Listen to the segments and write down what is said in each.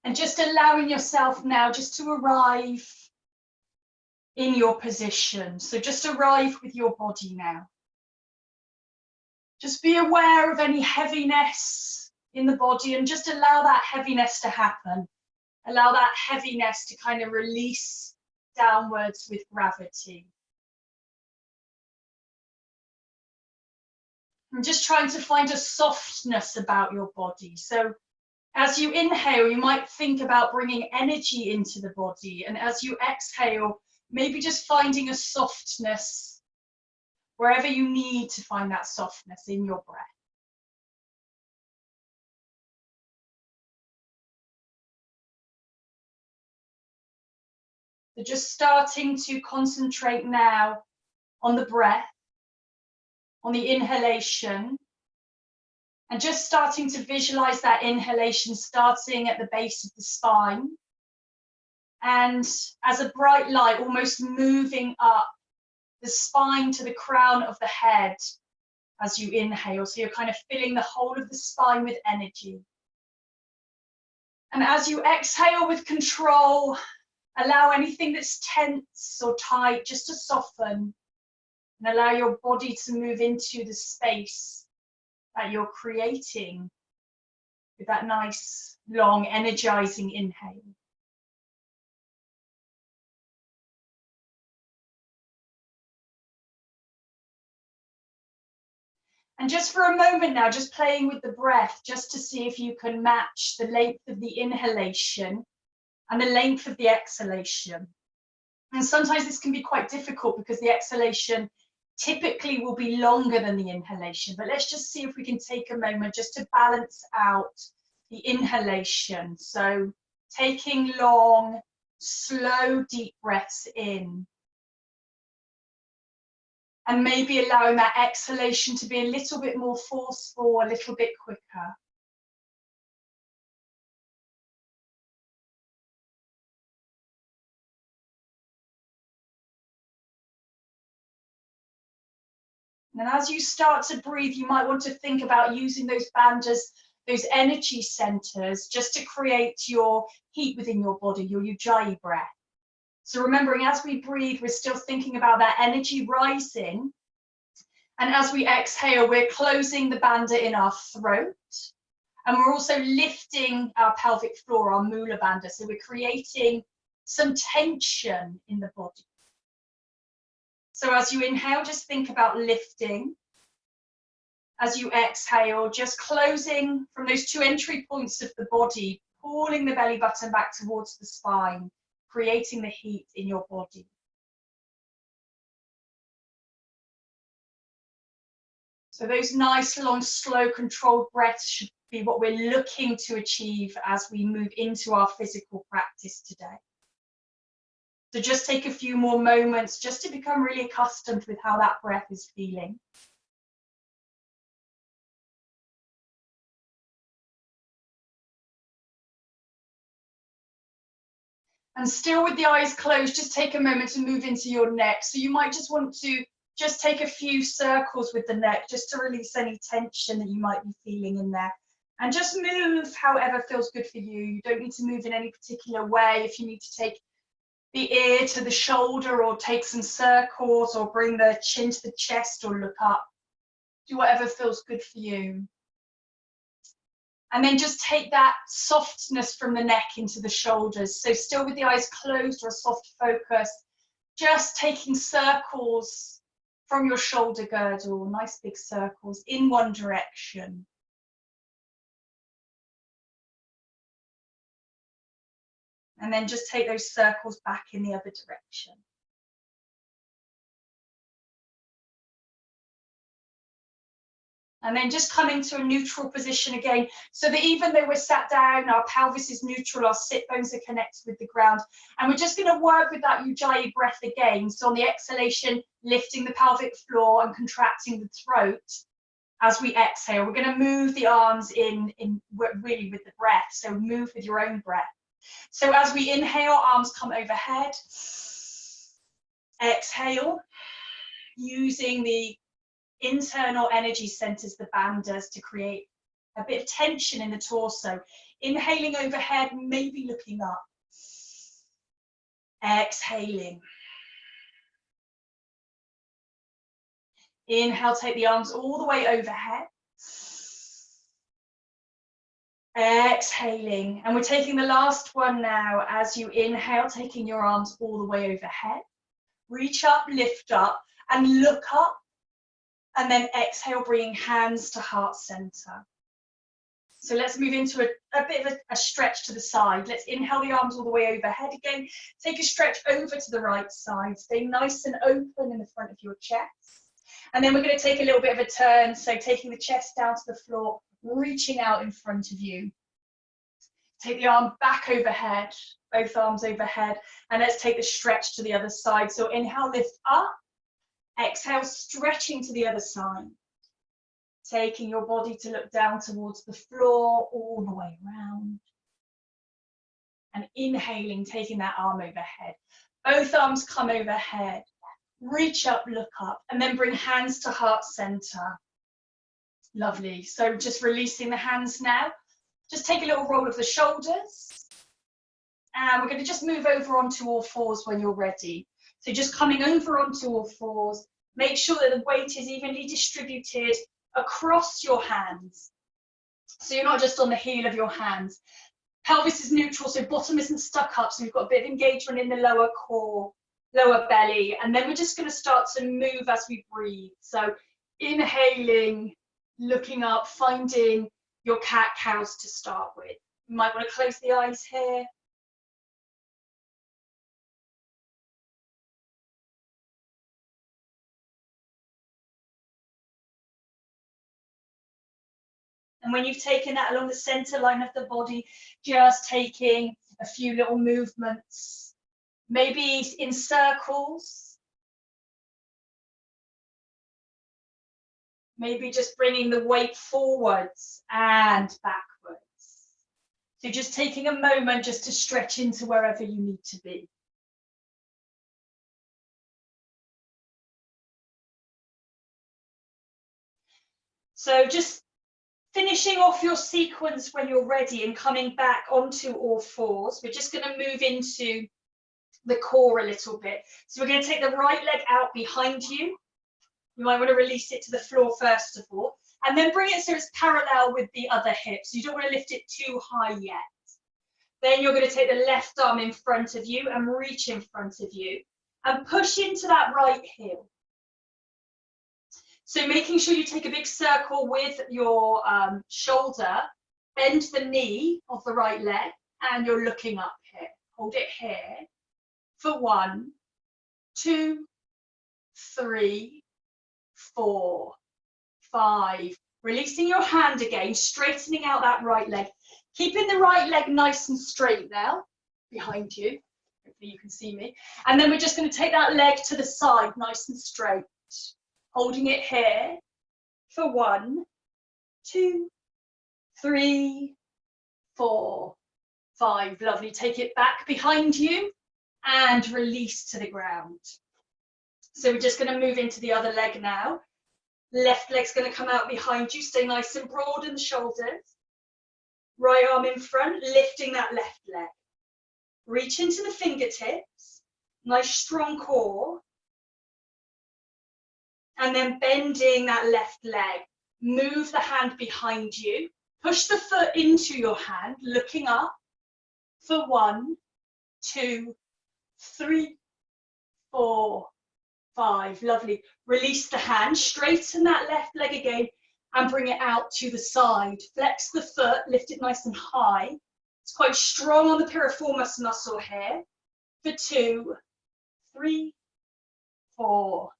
And just allowing yourself now just to arrive in your position. So just arrive with your body now. Just be aware of any heaviness in the body and just allow that heaviness to happen. Allow that heaviness to kind of release downwards with gravity. I'm just trying to find a softness about your body. So as you inhale, you might think about bringing energy into the body. And as you exhale, maybe just finding a softness wherever you need to find that softness in your breath. So just starting to concentrate now on the breath, on the inhalation, and just starting to visualize that inhalation starting at the base of the spine. And as a bright light, almost moving up the spine to the crown of the head as you inhale. So you're kind of filling the whole of the spine with energy. And as you exhale with control, allow anything that's tense or tight just to soften and allow your body to move into the space that you're creating with that nice, long, energizing inhale. And just for a moment now, just playing with the breath, just to see if you can match the length of the inhalation and the length of the exhalation. And sometimes this can be quite difficult because the exhalation typically will be longer than the inhalation. But let's just see if we can take a moment just to balance out the inhalation. So taking long, slow, deep breaths in. And maybe allowing that exhalation to be a little bit more forceful, a little bit quicker. And as you start to breathe, you might want to think about using those bandhas, those energy centers, just to create your heat within your body, your ujjayi breath. So remembering as we breathe, we're still thinking about that energy rising. And as we exhale, we're closing the bandha in our throat. And we're also lifting our pelvic floor, our mula bandha. So we're creating some tension in the body. So as you inhale, just think about lifting. As you exhale, just closing from those two entry points of the body, pulling the belly button back towards the spine, creating the heat in your body. So those nice, long, slow, controlled breaths should be what we're looking to achieve as we move into our physical practice today. So just take a few more moments just to become really accustomed with how that breath is feeling. And still with the eyes closed, just take a moment to move into your neck. So you might just want to just take a few circles with the neck just to release any tension that you might be feeling in there. And just move however feels good for you. You don't need to move in any particular way. If you need to take the ear to the shoulder or take some circles or bring the chin to the chest or look up, do whatever feels good for you. And then just take that softness from the neck into the shoulders. So still with the eyes closed or a soft focus, just taking circles from your shoulder girdle, nice big circles in one direction. And then just take those circles back in the other direction. And then just coming to a neutral position again, so that even though we're sat down, our pelvis is neutral, our sit bones are connected with the ground. And we're just going to work with that ujjayi breath again. So on the exhalation, lifting the pelvic floor and contracting the throat. As we exhale, we're going to move the arms in really with the breath. So move with your own breath. So as we inhale, arms come overhead. Exhale, using the internal energy centers, the bandhas, to create A bit of tension in the torso. Inhaling overhead, maybe looking up. Exhaling. Inhale, take the arms all the way overhead. Exhaling. And we're taking the last one now as you inhale, taking your arms all the way overhead. Reach up, lift up, and look up. And then exhale, bringing hands to heart center. So let's move into a bit of a stretch to the side. Let's inhale the arms all the way overhead again. Take a stretch over to the right side. Stay nice and open in the front of your chest. And then we're going to take a little bit of a turn. So taking the chest down to the floor, reaching out in front of you. Take the arm back overhead, both arms overhead. And let's take the stretch to the other side. So inhale, lift up. Exhale, stretching to the other side. Taking your body to look down towards the floor, all the way around. And inhaling, taking that arm overhead. Both arms come overhead. Reach up, look up, and then bring hands to heart center. Lovely. So just releasing the hands now. Just take a little roll of the shoulders. And we're going to just move over onto all fours when you're ready. So just coming over onto all fours. Make sure that the weight is evenly distributed across your hands. So you're not just on the heel of your hands. Pelvis is neutral, so bottom isn't stuck up. So we've got a bit of engagement in the lower core, lower belly. And then we're just going to start to move as we breathe. So inhaling, looking up, finding your cat-cows to start with. You might want to close the eyes here. And when you've taken that along the center line of the body, just taking a few little movements, maybe in circles, maybe just bringing the weight forwards and backwards. So just taking a moment just to stretch into wherever you need to be. So just finishing off your sequence when you're ready and coming back onto all fours, we're just going to move into the core a little bit. So we're going to take the right leg out behind you. You might want to release it to the floor first of all, and then bring it so it's parallel with the other hip. So you don't want to lift it too high yet. Then you're going to take the left arm in front of you and reach in front of you and push into that right heel. So making sure you take a big circle with your shoulder, bend the knee of the right leg, and you're looking up here. Hold it here for 1, 2, 3, 4, 5. Releasing your hand again, straightening out that right leg. Keeping the right leg nice and straight now, behind you. Hopefully you can see me. And then we're just going to take that leg to the side, nice and straight. Holding it here for 1, 2, 3, 4, 5. Lovely. Take it back behind you and release to the ground. So we're just going to move into the other leg now. Left leg's going to come out behind you. Stay nice and broad in the shoulders. Right arm in front, lifting that left leg. Reach into the fingertips. Nice strong core. And then bending that left leg, move the hand behind you, push the foot into your hand, looking up for 1, 2, 3, 4, 5. Lovely. Release the hand, straighten that left leg again and bring it out to the side. Flex the foot, lift it nice and high. It's quite strong on the piriformis muscle here. For 2, 3, 4,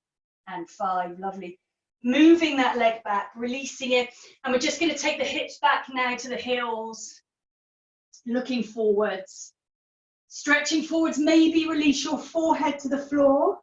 and 5. Lovely. Moving that leg back, releasing it, and we're just going to take the hips back now to the heels, looking forwards, stretching forwards. Maybe release your forehead to the floor.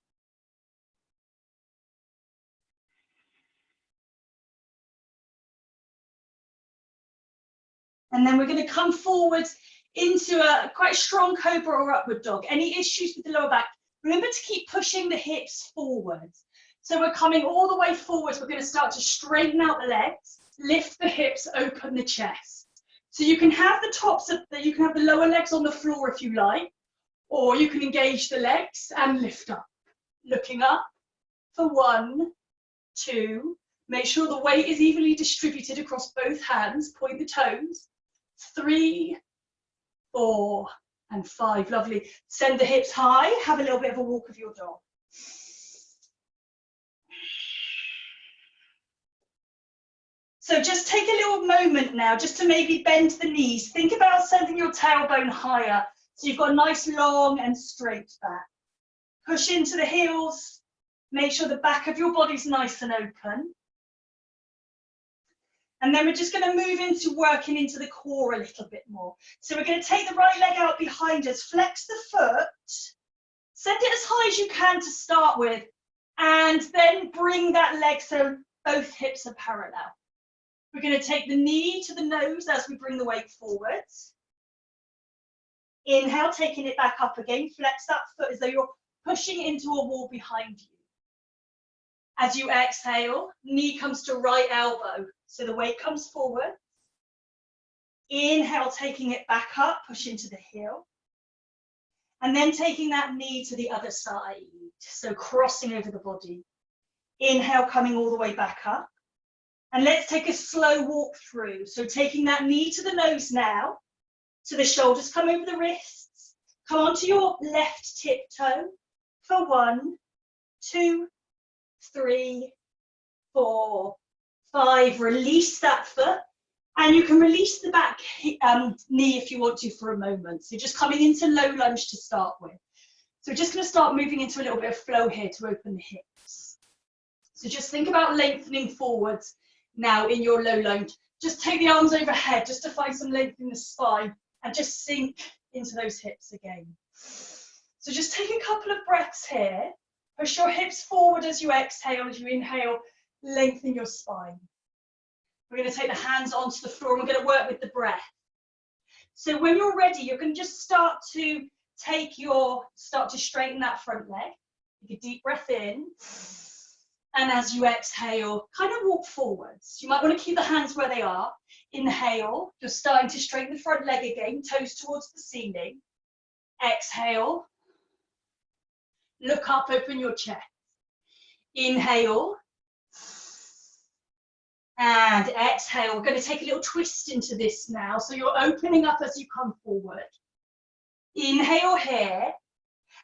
And then we're going to come forwards into a quite strong cobra or upward dog. Any issues with the lower back, remember to keep pushing the hips forwards. So we're coming all the way forwards. We're going to start to straighten out the legs. lift the hips, open the chest. So you can have the tops of you can have the lower legs on the floor if you like, or you can engage the legs and lift up. Looking up for 1, 2. Make sure the weight is evenly distributed across both hands. Point the toes. 3, 4, and 5. Lovely. Send the hips high. Have a little bit of a walk of your dog. So just take a little moment now just to maybe bend the knees. Think about sending your tailbone higher so you've got a nice long and straight back. Push into the heels. Make sure the back of your body's nice and open. And then we're just going to move into working into the core a little bit more. So we're going to take the right leg out behind us, flex the foot, send it as high as you can to start with, and then bring that leg so both hips are parallel. We're going to take the knee to the nose as we bring the weight forwards. Inhale, taking it back up again. Flex that foot as though you're pushing into a wall behind you. As you exhale, knee comes to right elbow. So the weight comes forward. Inhale, taking it back up, push into the heel. And then taking that knee to the other side. So crossing over the body. Inhale, coming all the way back up. And let's take a slow walk through. So taking that knee to the nose now. So the shoulders come over the wrists. Come onto your left tiptoe for 1, 2, 3, 4, 5. Release that foot. And you can release the back knee if you want to for a moment. So just coming into low lunge to start with. So we're just going to start moving into a little bit of flow here to open the hips. So just think about lengthening forwards now in your low lunge. Just take the arms overhead just to find some length in the spine and just sink into those hips again. So just take a couple of breaths here. Push your hips forward as you exhale. As you inhale, lengthen your spine. We're going to take the hands onto the floor and we're going to work with the breath. So when you're ready, you're going to just start to straighten that front leg. Take a deep breath in. And as you exhale, kind of walk forwards. You might want to keep the hands where they are. Inhale, you're starting to straighten the front leg again, toes towards the ceiling. Exhale. Look up, open your chest. Inhale. And exhale. We're going to take a little twist into this now. So you're opening up as you come forward. Inhale here.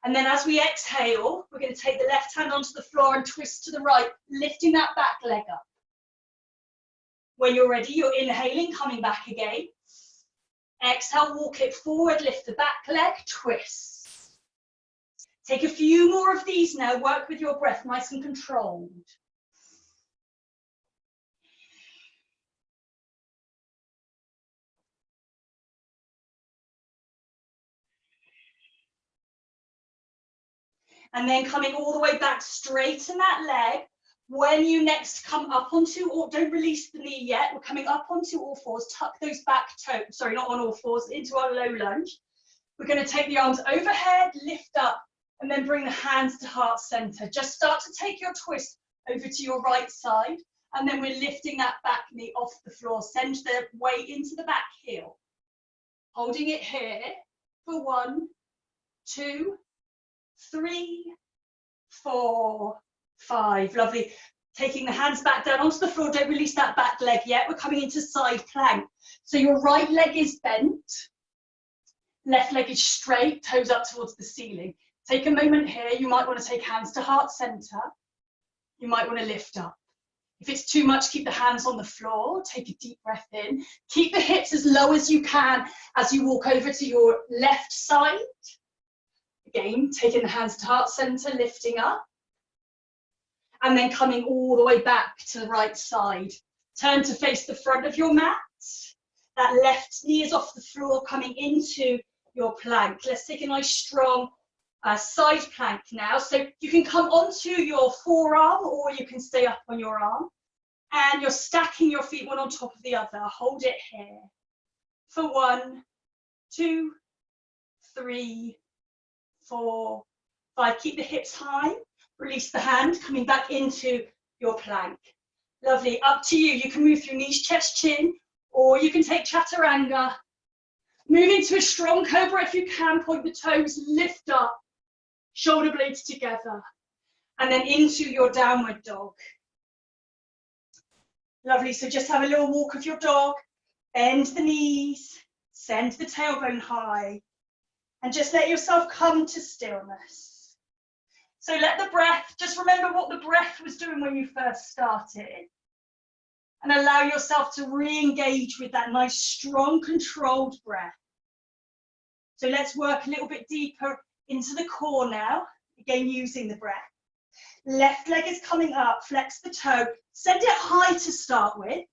And then as we exhale, we're going to take the left hand onto the floor and twist to the right, lifting that back leg up. When you're ready, you're inhaling, coming back again. Exhale, walk it forward, lift the back leg, twist. Take a few more of these now. Work with your breath, nice and controlled. And then coming all the way back, straighten that leg. When you next come up onto, or don't release the knee yet, we're coming up onto all fours, tuck those back toes, sorry, not on all fours, into our low lunge. We're going to take the arms overhead, lift up, and then bring the hands to heart center. Just start to take your twist over to your right side, and then we're lifting that back knee off the floor. Send the weight into the back heel. Holding it here for 1, 2, 3, 4, 5. Lovely. Taking the hands back down onto the floor. Don't release that back leg yet. We're coming into side plank. So your right leg is bent. Left leg is straight, toes up towards the ceiling. Take a moment here. You might want to take hands to heart center. You might want to lift up. If it's too much, keep the hands on the floor. Take a deep breath in. Keep the hips as low as you can as you walk over to your left side. Again, taking the hands to heart center, lifting up. And then coming all the way back to the right side. Turn to face the front of your mat. That left knee is off the floor, coming into your plank. Let's take a nice strong side plank now. So you can come onto your forearm or you can stay up on your arm. And you're stacking your feet one on top of the other. Hold it here. For 1, 2, 3, 4, 5. Keep the hips high. Release the hand, coming back into your plank. Lovely, up to you. You can move through knees, chest, chin, or you can take chaturanga. Move into a strong cobra if you can, point the toes, lift up, shoulder blades together, and then into your downward dog. Lovely, so just have a little walk of your dog, bend the knees, send the tailbone high, and just let yourself come to stillness. So let the breath, just remember what the breath was doing when you first started, and allow yourself to re-engage with that nice, strong, controlled breath. So let's work a little bit deeper into the core now, again using the breath. Left leg is coming up, flex the toe, send it high to start with,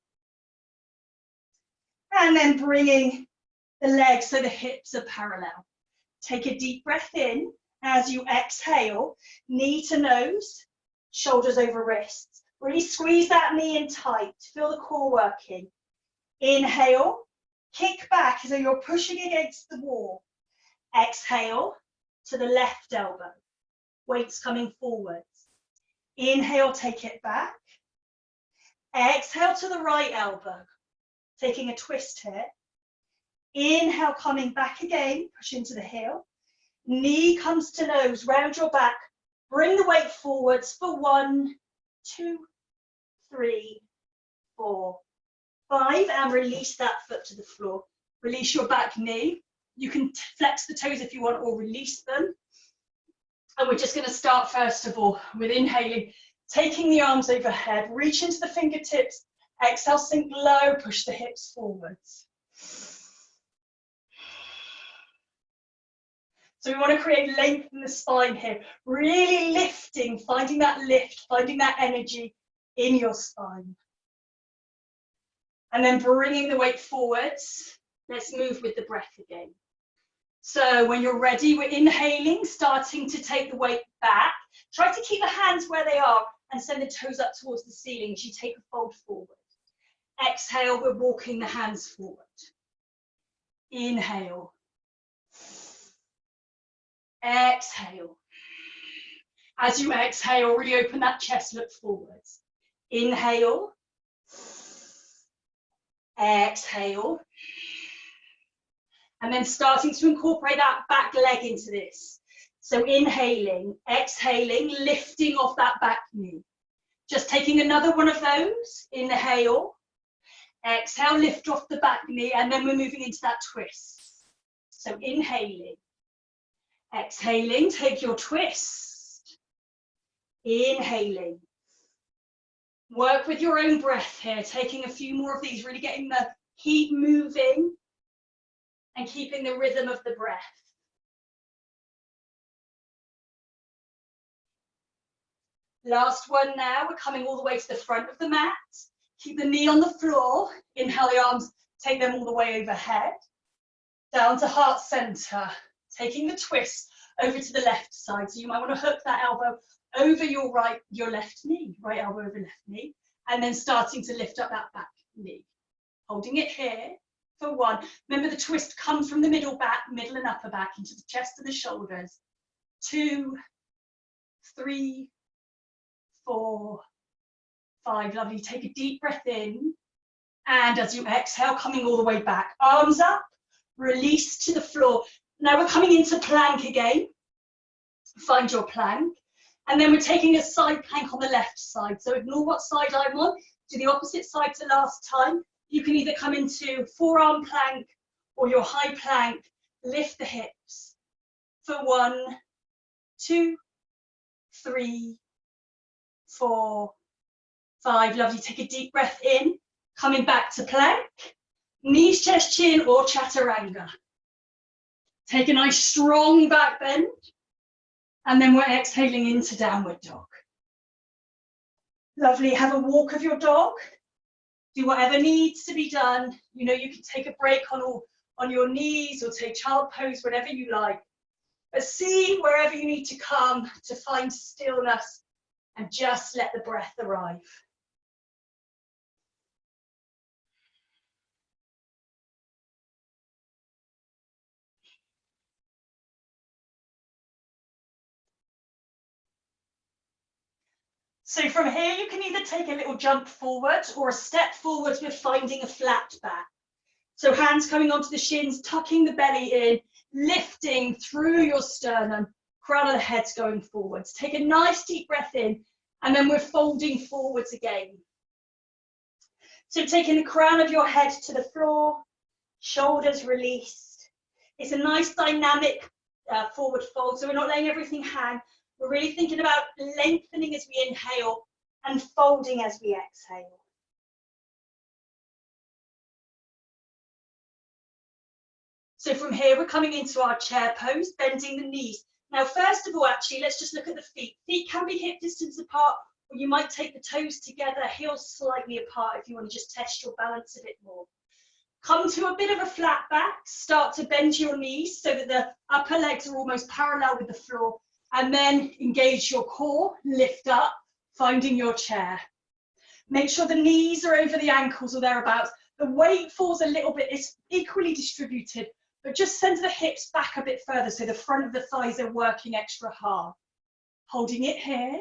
and then bringing the legs so the hips are parallel. Take a deep breath in. As you exhale, knee to nose, shoulders over wrists. Really squeeze that knee in tight, feel the core working. Inhale, kick back as though you're pushing against the wall. Exhale to the left elbow, weights coming forwards. Inhale, take it back. Exhale to the right elbow, taking a twist here. Inhale, coming back again, push into the heel. Knee comes to nose, round your back. Bring the weight forwards for 1, 2, 3, 4, 5, and release that foot to the floor. Release your back knee. You can flex the toes if you want, or release them. And we're just going to start first of all with inhaling, taking the arms overhead, reach into the fingertips, exhale, sink low, push the hips forwards. So we want to create length in the spine here, really lifting, finding that lift, finding that energy in your spine. And then bringing the weight forwards. Let's move with the breath again. So when you're ready, we're inhaling, starting to take the weight back. Try to keep the hands where they are and send the toes up towards the ceiling as you take a fold forward. Exhale, we're walking the hands forward. Inhale. Exhale. As you exhale, really open that chest, look forwards. Inhale. Exhale. And then starting to incorporate that back leg into this. So inhaling, exhaling, lifting off that back knee. Just taking another one of those. Inhale. Exhale, lift off the back knee, and then we're moving into that twist. So inhaling. Exhaling, take your twist. Inhaling. Work with your own breath here, taking a few more of these, really getting the heat moving and keeping the rhythm of the breath. Last one now, we're coming all the way to the front of the mat. Keep the knee on the floor. Inhale the arms, take them all the way overhead. Down to heart center. Taking the twist over to the left side. So you might want to hook that elbow over your left knee, right elbow over left knee, and then starting to lift up that back knee. Holding it here for 1. Remember the twist comes from the middle back, middle and upper back into the chest and the shoulders. 2, 3, 4, 5. Lovely. Take a deep breath in. And as you exhale, coming all the way back. Arms up, release to the floor. Now we're coming into plank again. Find your plank. And then we're taking a side plank on the left side. So ignore what side I'm on. Do the opposite side to last time. You can either come into forearm plank or your high plank. Lift the hips for 1, 2, 3, 4, 5. Lovely. Take a deep breath in. Coming back to plank. Knees, chest, chin, or chaturanga. Take a nice strong back bend, and then we're exhaling into downward dog. Lovely, have a walk of your dog. Do whatever needs to be done. You know, you can take a break on your knees or take child pose, whatever you like. But see wherever you need to come to find stillness and just let the breath arrive. So from here, you can either take a little jump forward or a step forward with finding a flat back. So hands coming onto the shins, tucking the belly in, lifting through your sternum, crown of the head's going forwards. Take a nice deep breath in, and then we're folding forwards again. So taking the crown of your head to the floor, shoulders released. It's a nice dynamic forward fold, so we're not letting everything hang. We're really thinking about lengthening as we inhale and folding as we exhale. So from here, we're coming into our chair pose, bending the knees. Now, first of all, actually, let's just look at the feet. Feet can be hip distance apart, or you might take the toes together, heels slightly apart if you want to just test your balance a bit more. Come to a bit of a flat back, start to bend your knees so that the upper legs are almost parallel with the floor, and then engage your core, lift up, finding your chair. Make sure the knees are over the ankles or thereabouts. The weight falls a little bit, it's equally distributed, but just send the hips back a bit further so the front of the thighs are working extra hard. Holding it here.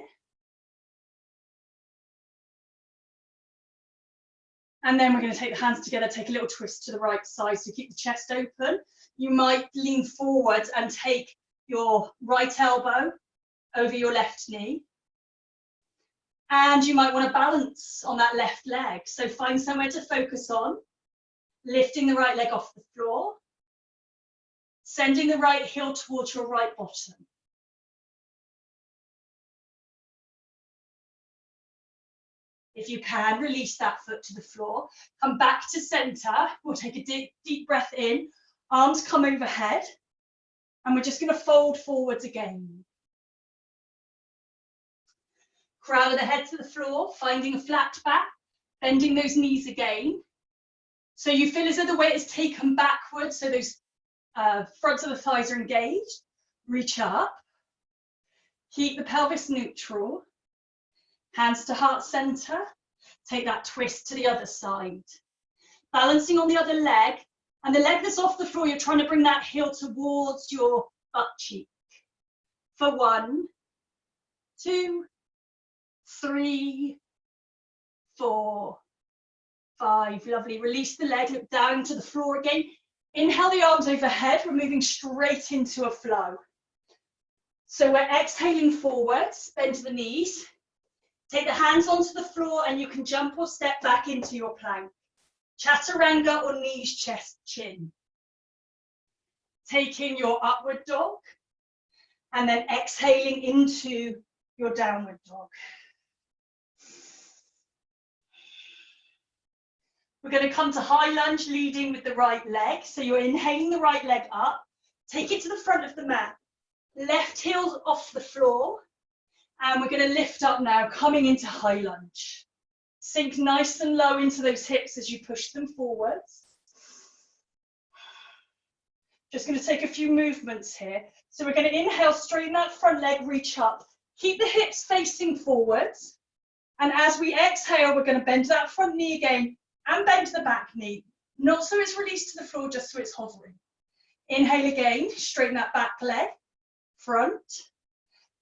And then we're going to take the hands together, take a little twist to the right side, so keep the chest open. You might lean forward and take your right elbow over your left knee. And you might want to balance on that left leg. So find somewhere to focus on, lifting the right leg off the floor, sending the right heel towards your right bottom. If you can, release that foot to the floor. Come back to center. We'll take a deep breath in. Arms come overhead. And we're just going to fold forwards again. Crown of the head to the floor, finding a flat back, bending those knees again. So you feel as though the weight is taken backwards, so those fronts of the thighs are engaged. Reach up. Keep the pelvis neutral. Hands to heart center. Take that twist to the other side. Balancing on the other leg. And the leg that's off the floor, you're trying to bring that heel towards your butt cheek. For 1, 2, 3, 4, 5. Lovely. Release the leg, look down to the floor again. Inhale the arms overhead. We're moving straight into a flow. So we're exhaling forwards, bend to the knees. Take the hands onto the floor and you can jump or step back into your plank. Chaturanga or knees, chest, chin. Taking your upward dog and then exhaling into your downward dog. We're going to come to high lunge, leading with the right leg. So you're inhaling the right leg up. Take it to the front of the mat. Left heel off the floor. And we're going to lift up now, coming into high lunge. Sink nice and low into those hips as you push them forwards. Just going to take a few movements here. So we're going to inhale, straighten that front leg, reach up. Keep the hips facing forwards. And as we exhale, we're going to bend that front knee again and bend the back knee. Not so it's released to the floor, just so it's hovering. Inhale again, straighten that back leg, front.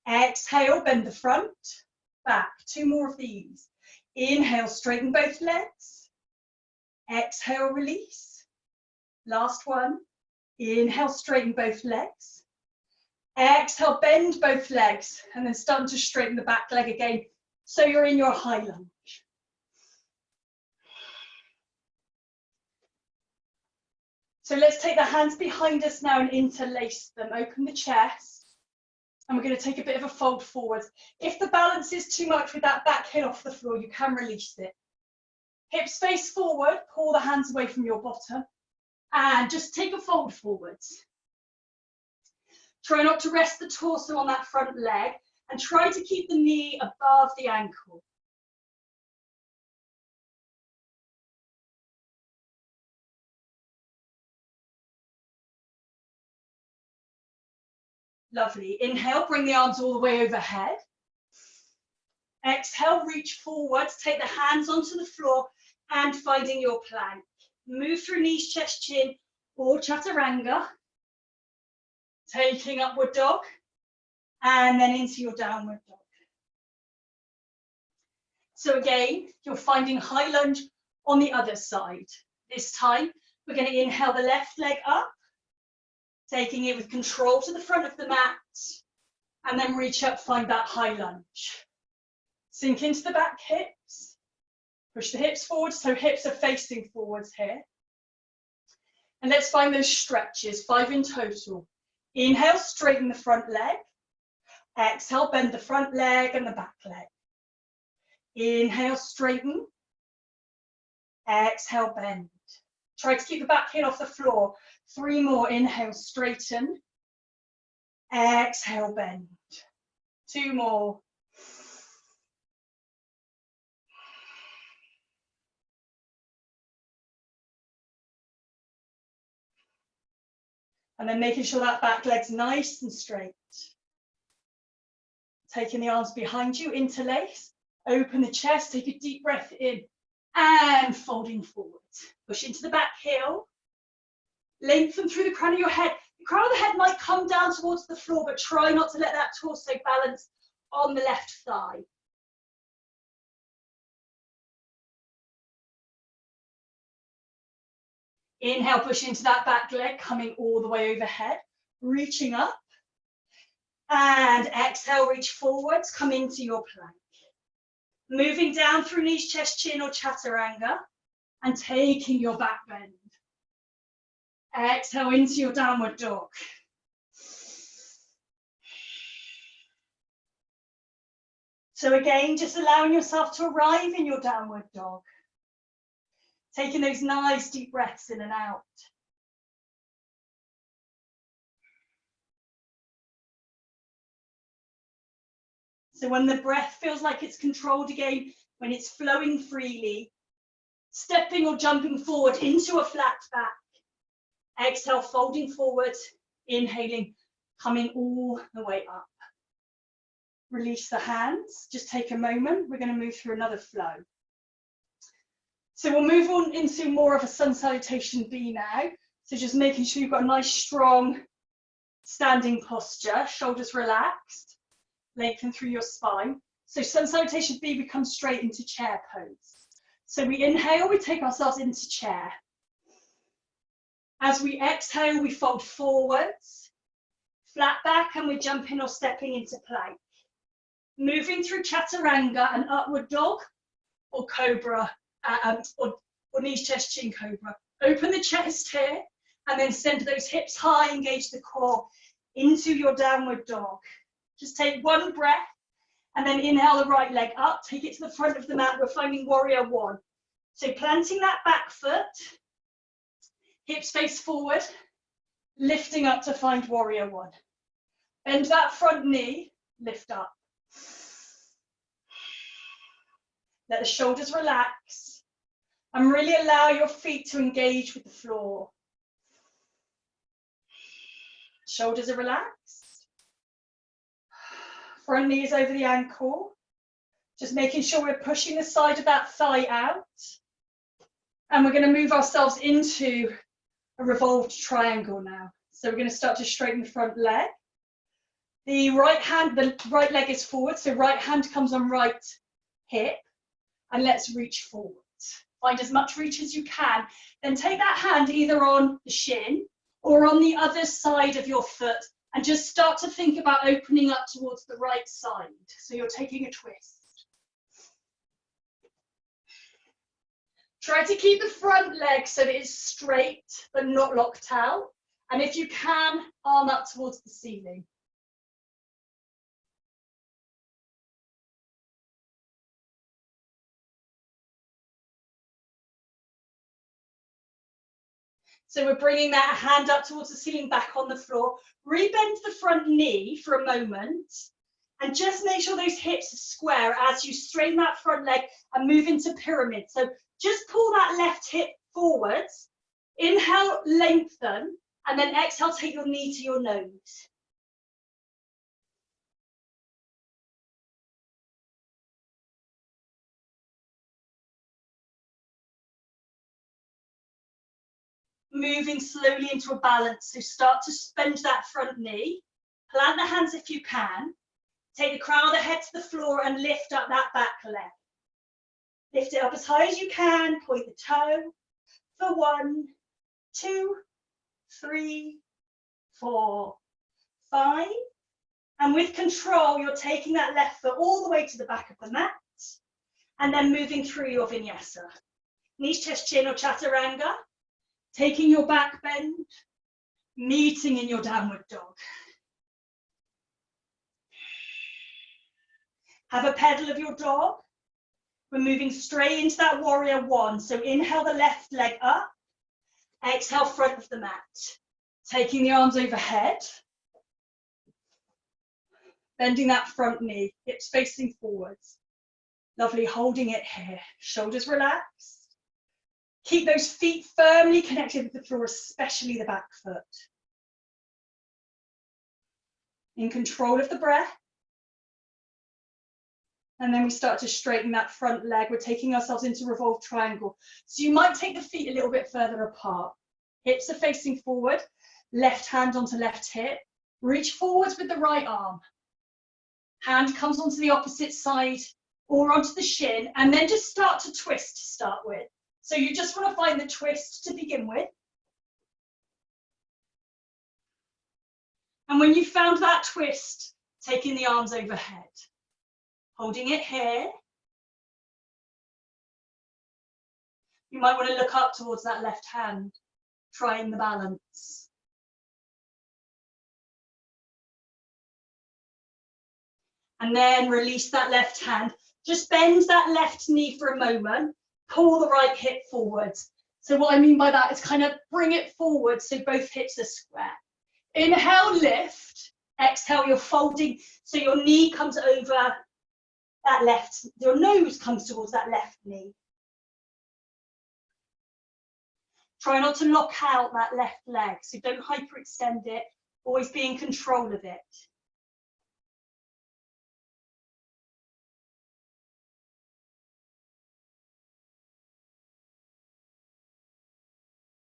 Exhale, bend the front, back. 2 more of these. Inhale, straighten both legs. Exhale, release. Last one. Inhale, straighten both legs. Exhale, bend both legs. And then start to straighten the back leg again. So you're in your high lunge. So let's take the hands behind us now and interlace them. Open the chest. And we're going to take a bit of a fold forwards. If the balance is too much with that back heel off the floor, you can release it. Hips face forward, pull the hands away from your bottom, and just take a fold forwards. Try not to rest the torso on that front leg, and try to keep the knee above the ankle. Lovely. Inhale, bring the arms all the way overhead. Exhale, reach forwards, take the hands onto the floor and finding your plank. Move through knees, chest, chin, or chaturanga. Taking upward dog and then into your downward dog. So again, you're finding high lunge on the other side. This time, we're going to inhale the left leg up, taking it with control to the front of the mat, and then reach up, find that high lunge. Sink into the back hips, push the hips forward, so hips are facing forwards here. And let's find those stretches, 5 in total. Inhale, straighten the front leg. Exhale, bend the front leg and the back leg. Inhale, straighten. Exhale, bend. Try to keep the back heel off the floor. 3 more, inhale, straighten. Exhale, bend. 2 more. And then making sure that back leg's nice and straight. Taking the arms behind you, interlace. Open the chest, take a deep breath in. And folding forward. Push into the back heel. Lengthen through the crown of your head. The crown of the head might come down towards the floor, but try not to let that torso balance on the left thigh. Inhale, push into that back leg, coming all the way overhead, reaching up. And exhale, reach forwards, come into your plank. Moving down through knees, chest, chin, or chaturanga, and taking your back bend. Exhale into your downward dog. So again, just allowing yourself to arrive in your downward dog. Taking those nice deep breaths in and out. So when the breath feels like it's controlled again, when it's flowing freely, stepping or jumping forward into a flat back. Exhale, folding forward, inhaling, coming all the way up. Release the hands, just take a moment. We're going to move through another flow. So we'll move on into more of a sun salutation B now. So just making sure you've got a nice strong standing posture, shoulders relaxed, lengthen through your spine. So sun salutation B, we come straight into chair pose. So we inhale, we take ourselves into chair. As we exhale, we fold forwards, flat back, and we're jumping or stepping into plank. Moving through chaturanga and upward dog or cobra, or knees, chest, chin, cobra. Open the chest here, and then send those hips high, engage the core into your downward dog. Just take 1 breath, and then inhale the right leg up, take it to the front of the mat. We're finding warrior 1. So planting that back foot, hips face forward, lifting up to find warrior 1. Bend that front knee, lift up. Let the shoulders relax and really allow your feet to engage with the floor. Shoulders are relaxed. Front knee is over the ankle. Just making sure we're pushing the side of that thigh out. And we're going to move ourselves into a revolved triangle now. So we're going to start to straighten the front leg. The right leg is forward, so right hand comes on right hip. And let's reach forward. Find as much reach as you can. Then take that hand either on the shin or on the other side of your foot and just start to think about opening up towards the right side. So you're taking a twist. Try to keep the front leg so that it's straight but not locked out. And if you can, arm up towards the ceiling. So we're bringing that hand up towards the ceiling, back on the floor. Rebend the front knee for a moment and just make sure those hips are square as you straighten that front leg and move into pyramid. So just pull that left hip forwards, inhale, lengthen, and then exhale, take your knee to your nose. Moving slowly into a balance. So start to bend that front knee, plant the hands if you can, take the crown of the head to the floor and lift up that back leg. Lift it up as high as you can, point the toe for 1, 2, 3, 4, 5. And with control, you're taking that left foot all the way to the back of the mat and then moving through your vinyasa. Knees, chest, chin or chaturanga. Taking your back bend, meeting in your downward dog. Have a pedal of your dog. We're moving straight into that warrior 1. So inhale the left leg up, exhale front of the mat. Taking the arms overhead, bending that front knee, hips facing forwards. Lovely, holding it here, shoulders relaxed. Keep those feet firmly connected with the floor, especially the back foot. In control of the breath. And then we start to straighten that front leg. We're taking ourselves into revolved triangle. So you might take the feet a little bit further apart. Hips are facing forward, left hand onto left hip. Reach forwards with the right arm. Hand comes onto the opposite side or onto the shin, and then just start to twist to start with. So you just want to find the twist to begin with. And when you found that twist, taking the arms overhead. Holding it here. You might want to look up towards that left hand, trying the balance. And then release that left hand. Just bend that left knee for a moment. Pull the right hip forwards. So what I mean by that is kind of bring it forward so both hips are square. Inhale, lift. Exhale, you're folding so your knee comes over that left, your nose comes towards that left knee. Try not to lock out that left leg, so don't hyperextend it, always be in control of it.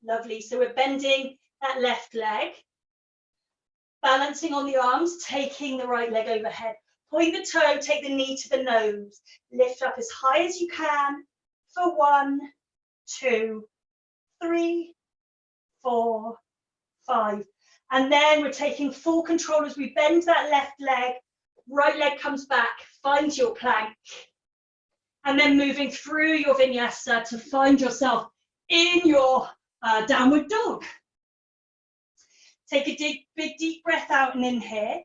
Lovely, so we're bending that left leg, balancing on the arms, taking the right leg overhead. Point the toe, take the knee to the nose. Lift up as high as you can for 1, 2, 3, 4, 5. And then we're taking full control as we bend that left leg. Right leg comes back, find your plank. And then moving through your vinyasa to find yourself in your downward dog. Take a big deep breath out and in here.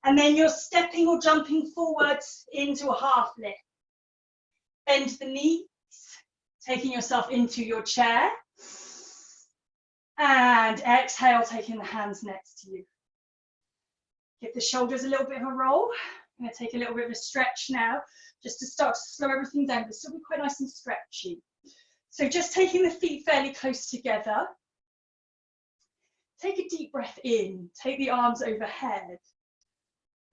And then you're stepping or jumping forwards into a half lift. Bend the knees, taking yourself into your chair. And exhale, taking the hands next to you. Give the shoulders a little bit of a roll. I'm going to take a little bit of a stretch now, just to start to slow everything down, but still be quite nice and stretchy. So just taking the feet fairly close together. Take a deep breath in, take the arms overhead.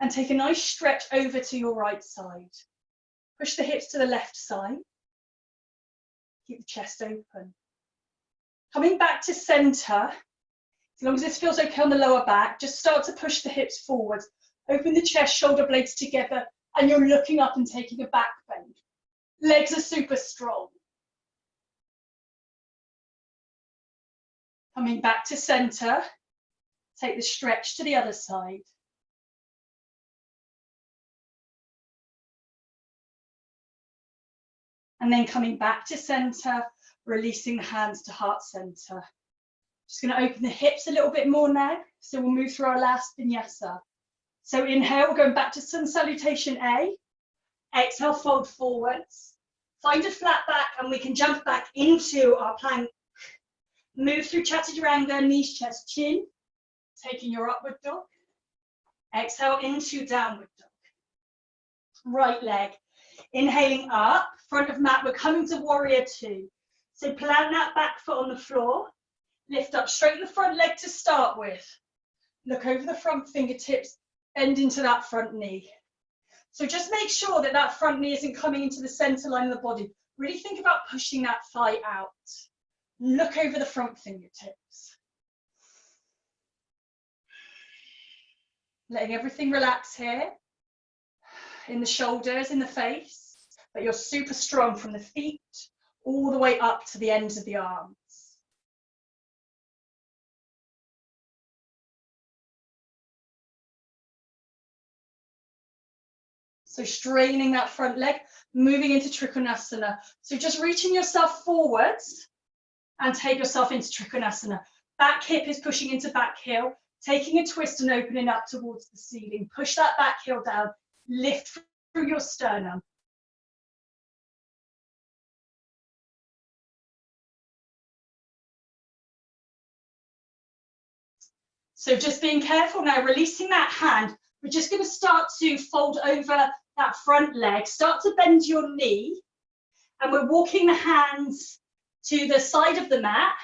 And take a nice stretch over to your right side. Push the hips to the left side. Keep the chest open. Coming back to center, as long as this feels okay on the lower back, just start to push the hips forwards. Open the chest, shoulder blades together, and you're looking up and taking a back bend. Legs are super strong. Coming back to center, take the stretch to the other side. And then coming back to center, releasing the hands to heart center. Just going to open the hips a little bit more now. So we'll move through our last vinyasa. So inhale, we're going back to sun salutation A. Exhale, fold forwards. Find a flat back and we can jump back into our plank. Move through chaturanga, knees, chest, chin. Taking your upward dog. Exhale into downward dog. Right leg. Inhaling up, front of mat, we're coming to warrior 2. So plant that back foot on the floor, lift up, straighten the front leg to start with. Look over the front fingertips, bend into that front knee. So just make sure that that front knee isn't coming into the center line of the body. Really think about pushing that thigh out. Look over the front fingertips. Letting everything relax here. In the shoulders, in the face. but you're super strong from the feet all the way up to the ends of the arms. So straightening that front leg, moving into Trikonasana. So just reaching yourself forwards and take yourself into Trikonasana. Back hip is pushing into back heel, taking a twist and opening up towards the ceiling. Push that back heel down, lift through your sternum. So just being careful now, releasing that hand. We're just going to start to fold over that front leg, start to bend your knee, and we're walking the hands to the side of the mat,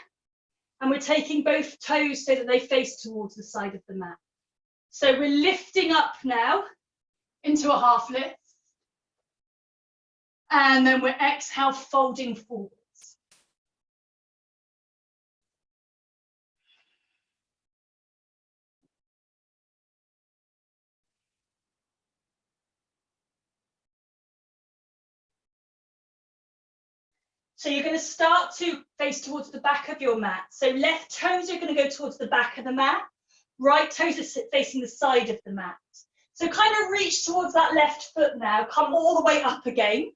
and we're taking both toes so that they face towards the side of the mat. So we're lifting up now into a half lift, and then we're exhale, folding forwards. So you're going to start to face towards the back of your mat. So left toes are going to go towards the back of the mat. Right toes are facing the side of the mat. So kind of reach towards that left foot now. Come all the way up again.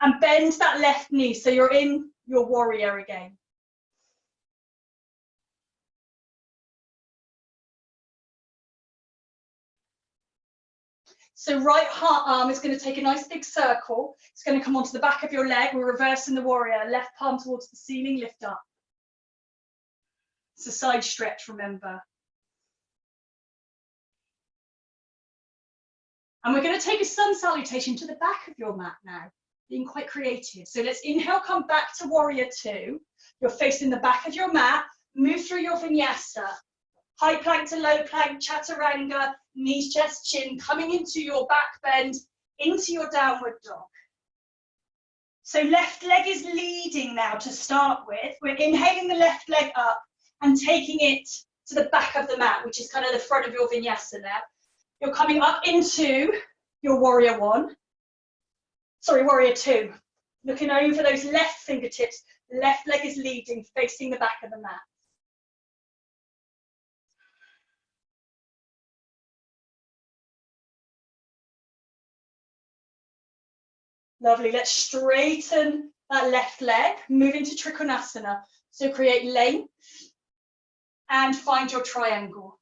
And bend that left knee so you're in your warrior again. So right arm is going to take a nice big circle. It's going to come onto the back of your leg. We're reversing the warrior. Left palm towards the ceiling, lift up. It's a side stretch, remember. And we're going to take a sun salutation to the back of your mat now, being quite creative. So let's inhale, come back to warrior two. You're facing the back of your mat. Move through your vinyasa. High plank to low plank, chaturanga, knees, chest, chin, coming into your back bend, into your downward dog. So left leg is leading now to start with. We're inhaling the left leg up and taking it to the back of the mat, which is kind of the front of your vinyasa now. You're coming up into your warrior one. Sorry, warrior two. Looking over those left fingertips, left leg is leading, facing the back of the mat. Lovely, let's straighten that left leg, move into Trikonasana. So create length and find your triangle.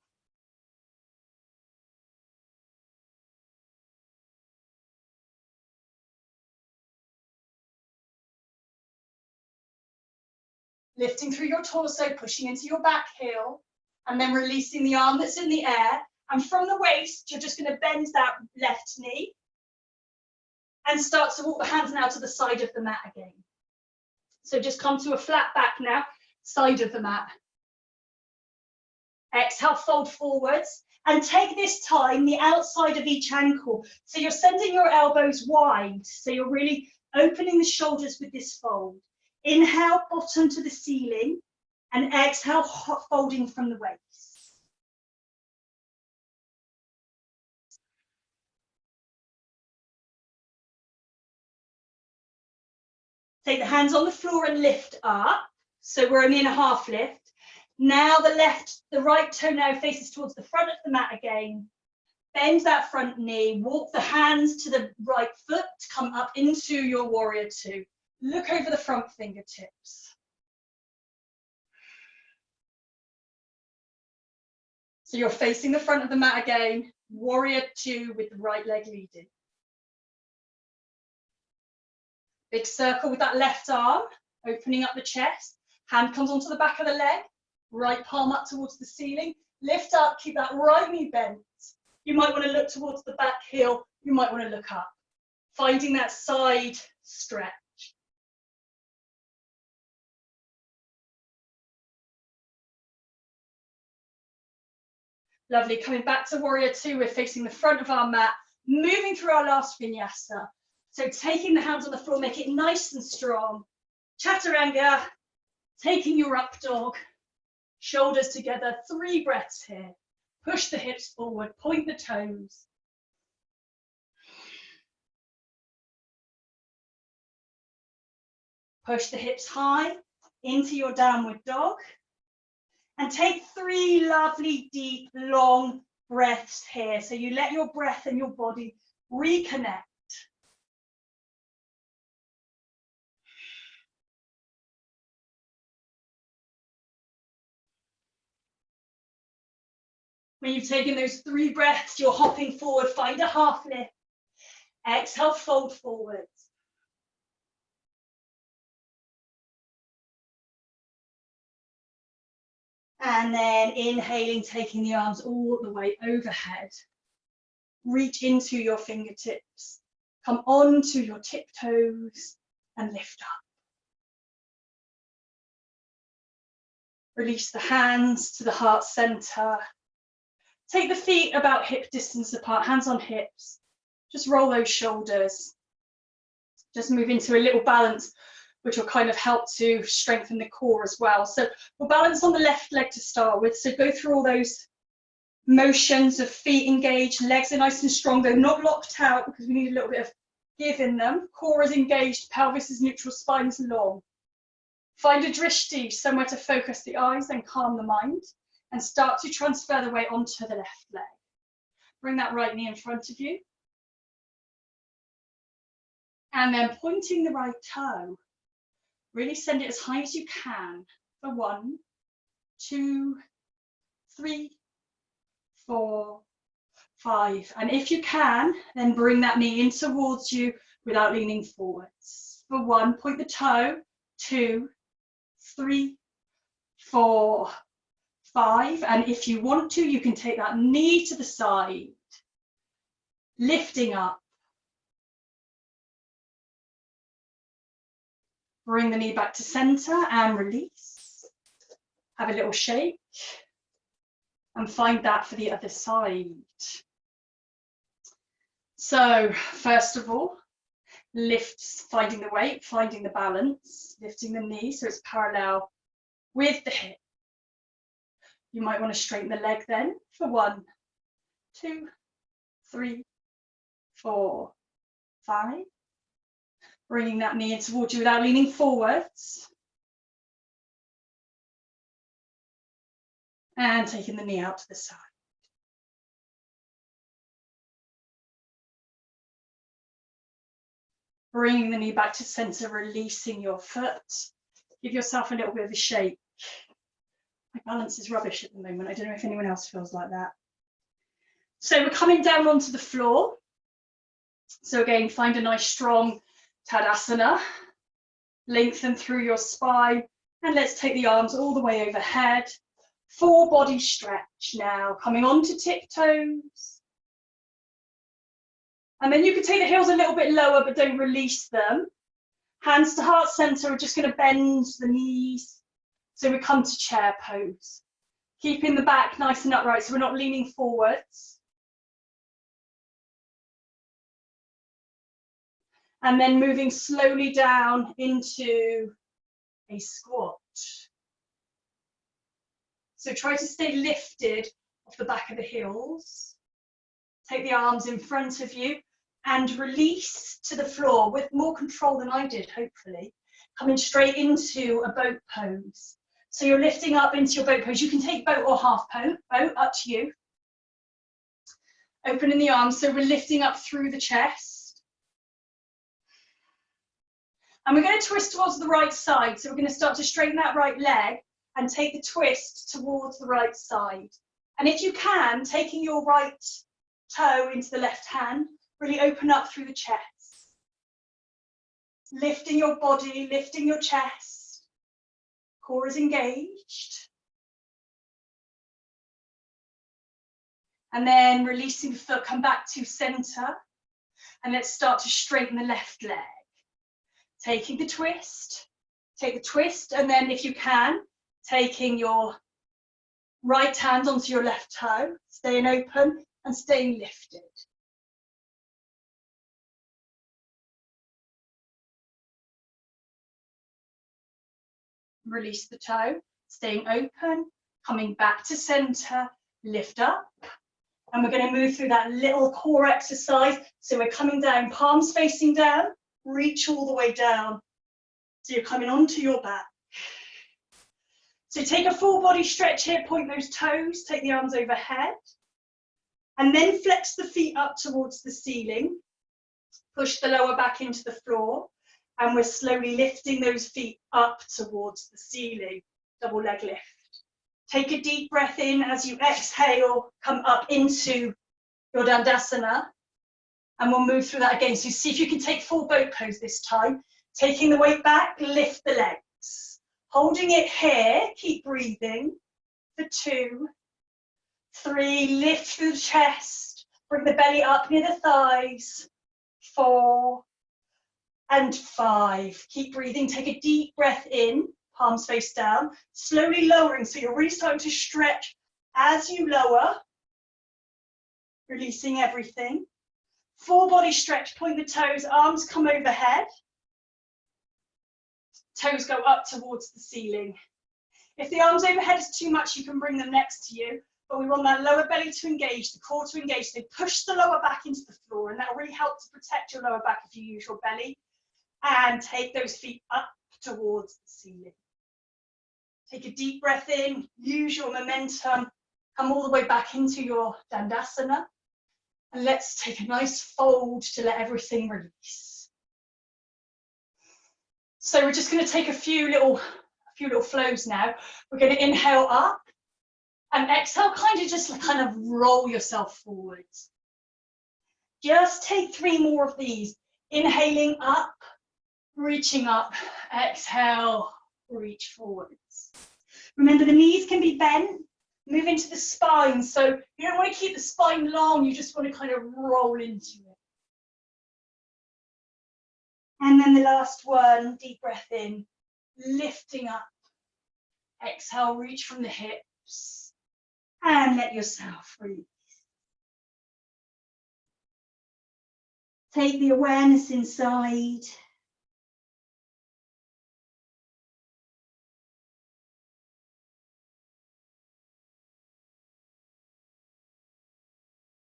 Lifting through your torso, pushing into your back heel, and then releasing the arm that's in the air. And from the waist, you're just going to bend that left knee and start to walk the hands now to the side of the mat again. So just come to a flat back now, side of the mat. Exhale, fold forwards, and take this time the outside of each ankle. So you're sending your elbows wide, so you're really opening the shoulders with this fold. Inhale, bottom to the ceiling, and exhale, folding from the waist. Take the hands on the floor and lift up. So we're only in a half lift. Now the right toe now faces towards the front of the mat again. Bend that front knee, walk the hands to the right foot, come up into your warrior two. Look over the front fingertips. So you're facing the front of the mat again, warrior two with the right leg leading. Big circle with that left arm, opening up the chest. Hand comes onto the back of the leg, right palm up towards the ceiling. Lift up, keep that right knee bent. You might want to look towards the back heel. You might want to look up. Finding that side stretch. Lovely, coming back to warrior two, we're facing the front of our mat, moving through our last vinyasa. So taking the hands on the floor, make it nice and strong. Chaturanga, taking your up dog, shoulders together, 3 breaths here. Push the hips forward, point the toes. Push the hips high into your downward dog. And take 3 lovely, deep, long breaths here. So you let your breath and your body reconnect. When you've taken those 3 breaths, you're hopping forward, find a half lift. Exhale, fold forwards. And then inhaling, taking the arms all the way overhead. Reach into your fingertips. Come onto your tiptoes and lift up. Release the hands to the heart center. Take the feet about hip distance apart, hands on hips. Just roll those shoulders. Just move into a little balance, which will kind of help to strengthen the core as well. So we'll balance on the left leg to start with. So go through all those motions of feet engaged, legs are nice and strong, though not locked out because we need a little bit of give in them. Core is engaged, pelvis is neutral, spine is long. Find a drishti, somewhere to focus the eyes and calm the mind, and start to transfer the weight onto the left leg. Bring that right knee in front of you. And then pointing the right toe, really send it as high as you can for 1, 2, 3, 4, 5. And if you can, then bring that knee in towards you without leaning forwards. For 1, point the toe, 2, 3, 4, 5. And if you want to, you can take that knee to the side, lifting up. Bring the knee back to center and release. Have a little shake. And find that for the other side. So first of all, lift, finding the weight, finding the balance, lifting the knee so it's parallel with the hip. You might want to straighten the leg then for 1, 2, 3, 4, 5. Bringing that knee in towards you without leaning forwards. And taking the knee out to the side. Bringing the knee back to center, releasing your foot. Give yourself a little bit of a shake. My balance is rubbish at the moment. I don't know if anyone else feels like that. So we're coming down onto the floor. So again, find a nice strong Tadasana. Lengthen through your spine. And let's take the arms all the way overhead. Full body stretch now, coming onto tiptoes. And then you can take the heels a little bit lower, but don't release them. Hands to heart center, we're just going to bend the knees. So we come to chair pose. Keeping the back nice and upright, so we're not leaning forwards. And then moving slowly down into a squat. So try to stay lifted off the back of the heels. Take the arms in front of you and release to the floor with more control than I did, hopefully. Coming straight into a boat pose. So you're lifting up into your boat pose. You can take boat or half boat, up to you. Opening the arms, so we're lifting up through the chest. And we're going to twist towards the right side. So we're going to start to straighten that right leg and take the twist towards the right side. And if you can, taking your right toe into the left hand, really open up through the chest. Lifting your body, lifting your chest. Core is engaged. And then releasing the foot, come back to center. And let's start to straighten the left leg. Taking the twist, take the twist, and then if you can, taking your right hand onto your left toe, staying open and staying lifted. Release the toe, staying open, coming back to center, lift up. And we're going to move through that little core exercise. So we're coming down, palms facing down, reach all the way down So you're coming onto your back. So take a full body stretch here, point those toes, take the arms overhead, and then flex the feet up towards the ceiling. Push the lower back into the floor, and we're slowly lifting those feet up towards the ceiling, double leg lift. Take a deep breath in as you exhale, come up into your Dandasana, and we'll move through that again. So see if you can take full boat pose this time. Taking the weight back, lift the legs. Holding it here, keep breathing for 2, 3, lift through the chest, bring the belly up near the thighs, 4, and 5. Keep breathing, take a deep breath in, palms face down, slowly lowering, so you're really starting to stretch as you lower, releasing everything. Full body stretch, point the toes, arms come overhead, toes go up towards the ceiling. If the arms overhead is too much, you can bring them next to you, but we want that lower belly to engage, the core to engage, so push the lower back into the floor, and that will really help to protect your lower back if you use your belly, and take those feet up towards the ceiling. Take a deep breath in, use your momentum, come all the way back into your Dandasana, and let's take a nice fold to let everything release. So we're just going to take a few little flows now. We're going to inhale up and exhale, just roll yourself forwards. Just take 3 more of these. Inhaling up, reaching up, exhale, reach forwards. Remember, the knees can be bent, move into the spine. So you don't want to keep the spine long, you just want to roll into it. And then the last one, deep breath in, lifting up. Exhale, reach from the hips and let yourself release. Take the awareness inside.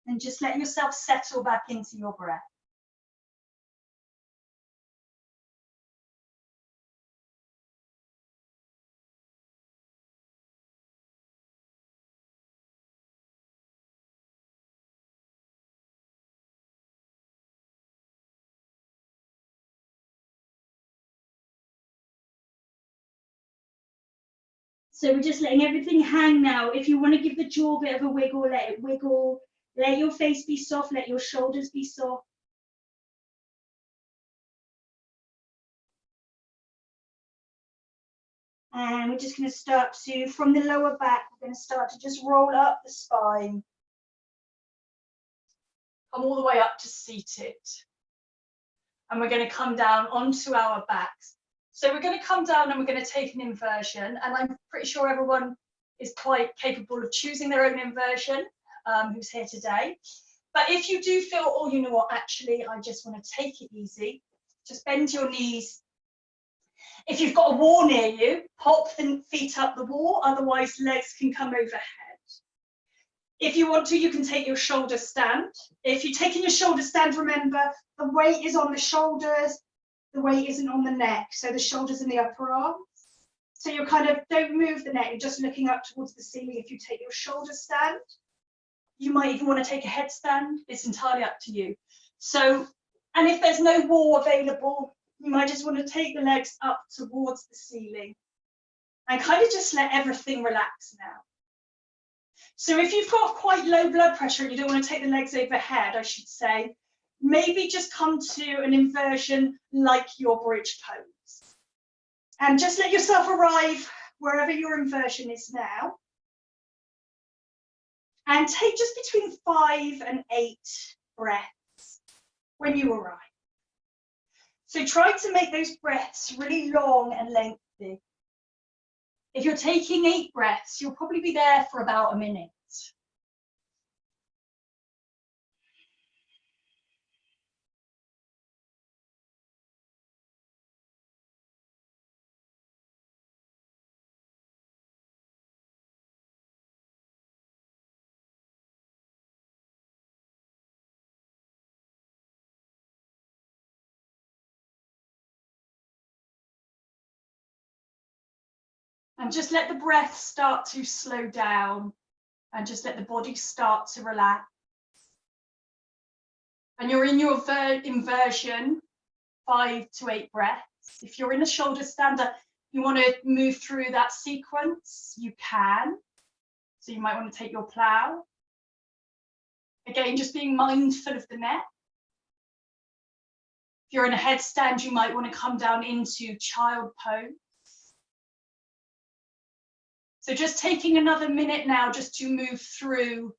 And just let yourself settle back into your breath. So we're just letting everything hang now. If you want to give the jaw a bit of a wiggle, let it wiggle. Let your face be soft, let your shoulders be soft. And we're just going to start to, from the lower back, we're going to start to just roll up the spine. Come all the way up to seated. And we're going to come down onto our backs. So we're going to come down and we're going to take an inversion. And I'm pretty sure everyone is quite capable of choosing their own inversion, who's here today. But if you do feel, oh, you know what, actually, I just want to take it easy, just bend your knees. If you've got a wall near you, pop the feet up the wall, otherwise legs can come overhead. If you want to, you can take your shoulder stand. If you're taking your shoulder stand, remember, the weight is on the shoulders, the weight isn't on the neck, so the shoulders and the upper arms. So you're don't move the neck, you're just looking up towards the ceiling if you take your shoulder stand. You might even want to take a headstand, it's entirely up to you. So, and if there's no wall available, you might just want to take the legs up towards the ceiling and just let everything relax now. So if you've got quite low blood pressure and you don't want to take the legs overhead, I should say, maybe just come to an inversion like your bridge pose. And just let yourself arrive wherever your inversion is now. And take just between 5 and 8 breaths when you arrive. So try to make those breaths really long and lengthy. If you're taking 8 breaths, you'll probably be there for about a minute. And just let the breath start to slow down and just let the body start to relax. And you're in your inversion, 5 to 8 breaths. If you're in a shoulder stander, you want to move through that sequence, you can. So you might want to take your plow. Again, just being mindful of the neck. If you're in a headstand, you might want to come down into child pose. So just taking another minute now just to move through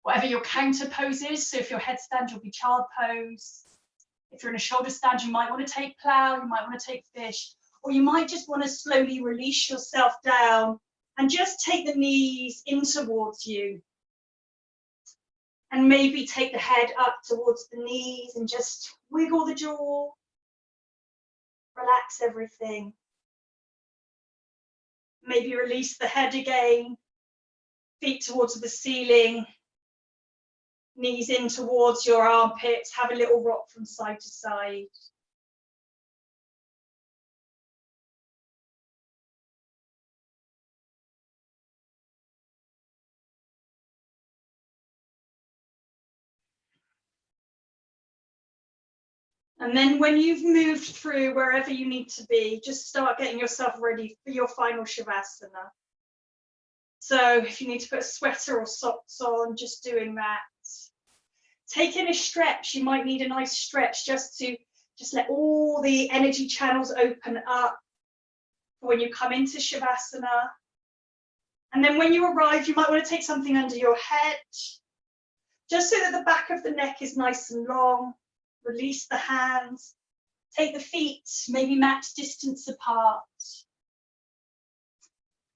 whatever your counter pose is. So if you're headstand, you'll be child pose. If you're in a shoulder stand, you might want to take plow, you might want to take fish, or you might just want to slowly release yourself down and just take the knees in towards you. And maybe take the head up towards the knees and just wiggle the jaw. Relax everything. Maybe release the head again. Feet towards the ceiling. Knees in towards your armpits. Have a little rock from side to side. And then when you've moved through wherever you need to be, just start getting yourself ready for your final Shavasana. So if you need to put a sweater or socks on, just doing that. Taking a stretch, you might need a nice stretch just let all the energy channels open up for when you come into Shavasana. And then when you arrive, you might want to take something under your head, just so that the back of the neck is nice and long. Release the hands, take the feet maybe match distance apart.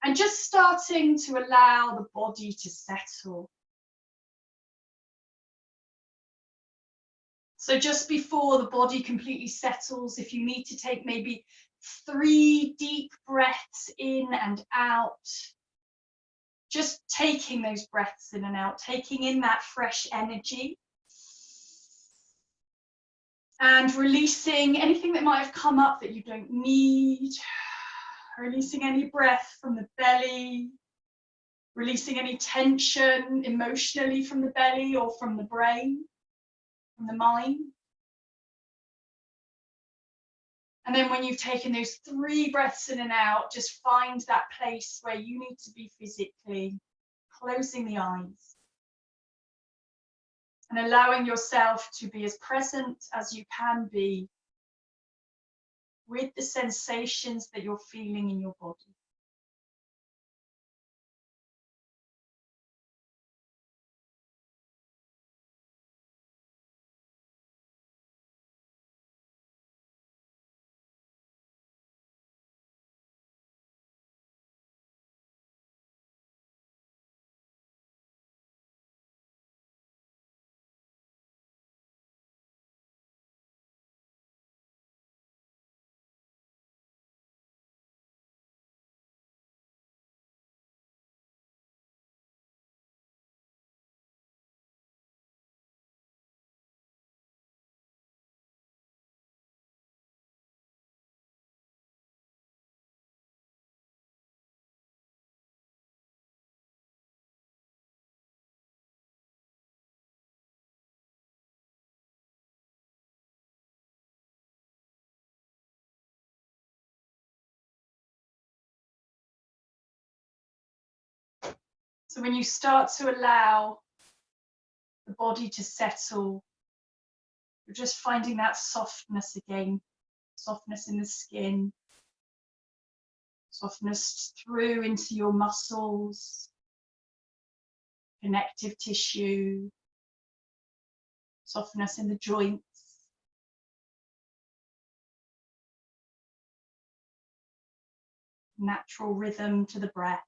And just starting to allow the body to settle. So just before the body completely settles, if you need to take maybe 3 deep breaths in and out, just taking those breaths in and out, taking in that fresh energy. And releasing anything that might have come up that you don't need. Releasing any breath from the belly. Releasing any tension emotionally from the belly or from the brain, from the mind. And then when you've taken those 3 breaths in and out, just find that place where you need to be physically, closing the eyes. And allowing yourself to be as present as you can be with the sensations that you're feeling in your body. So when you start to allow the body to settle, you're just finding that softness again, softness in the skin, softness through into your muscles, connective tissue, softness in the joints. Natural rhythm to the breath.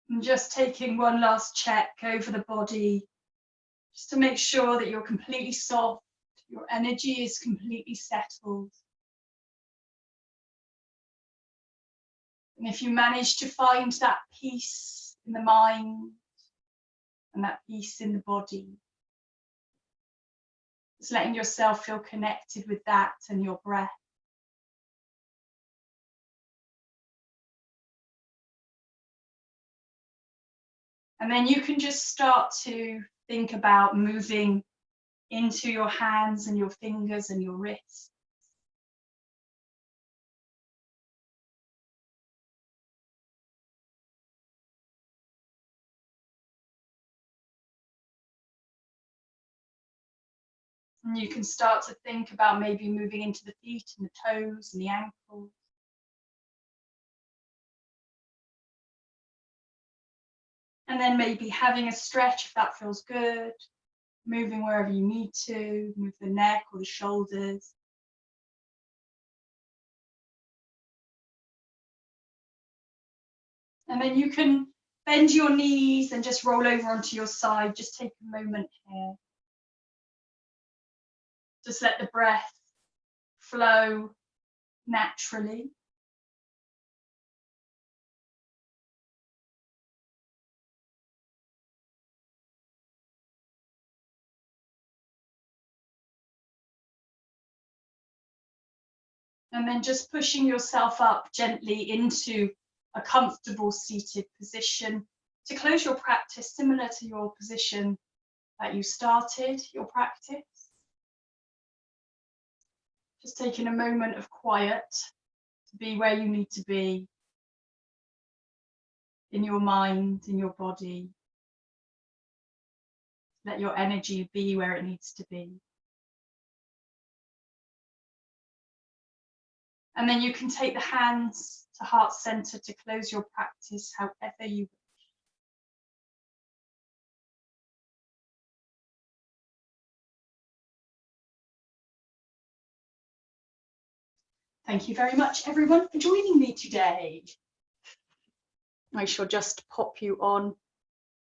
And just taking one last check over the body, just to make sure that you're completely soft, your energy is completely settled. And if you manage to find that peace in the mind and that peace in the body, just letting yourself feel connected with that and your breath. And then you can just start to think about moving into your hands and your fingers and your wrists. And you can start to think about maybe moving into the feet and the toes and the ankles. And then maybe having a stretch if that feels good, moving wherever you need to, move the neck or the shoulders. And then you can bend your knees and just roll over onto your side. Just take a moment here. Just let the breath flow naturally. And then just pushing yourself up gently into a comfortable seated position to close your practice, similar to your position that you started your practice. Just taking a moment of quiet to be where you need to be in your mind, in your body. Let your energy be where it needs to be. And then you can take the hands to heart center to close your practice however you wish. Thank you very much, everyone, for joining me today. I shall just pop you on